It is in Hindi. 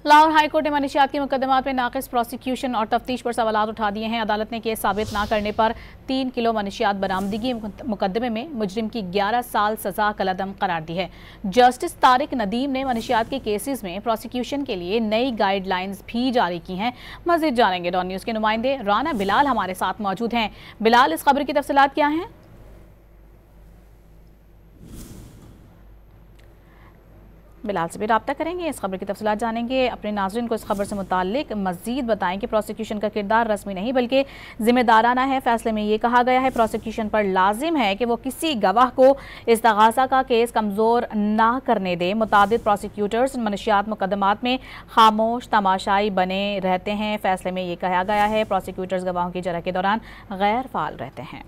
लाहौर हाईकोर्ट ने मनशियात के मुकदमात में नाकिस प्रोसिक्यूशन और तफ्तीश पर सवालात उठा दिए हैं। अदालत ने केस साबित न करने पर 3 किलो मनशियात बरामदगी मुकदमे में मुजरिम की 11 साल सजा कलअदम करार दी है। जस्टिस तारिक नदीम ने मनशियात के केसेस में प्रोसिक्यूशन के लिए नई गाइडलाइंस भी जारी की हैं। मजीद जानेंगे। डॉन न्यूज़ के नुमाइंदे राना बिलाल हमारे साथ मौजूद हैं। बिलाल, इस खबर की तफसीलात क्या हैं? बिलाल से भी रब्ता करेंगे, इस खबर की तफसीलात जानेंगे। अपने नाज़रीन को इस खबर से मुताल्लिक मज़ीद बताएं कि प्रोसिक्यूशन का किरदार रस्मी नहीं बल्कि जिम्मेदाराना है। फैसले में ये कहा गया है प्रोसिक्यूशन पर लाजिम है कि वो किसी गवाह को इस्तगासा का केस कमज़ोर ना करने दे। मुतादिद प्रोसिक्यूटर्स मनशियात मुकदमात में खामोश तमाशाई बने रहते हैं। फैसले में ये कहा गया है प्रोसिक्यूटर्स गवाहों की जरा के दौरान गैर फाल रहते हैं।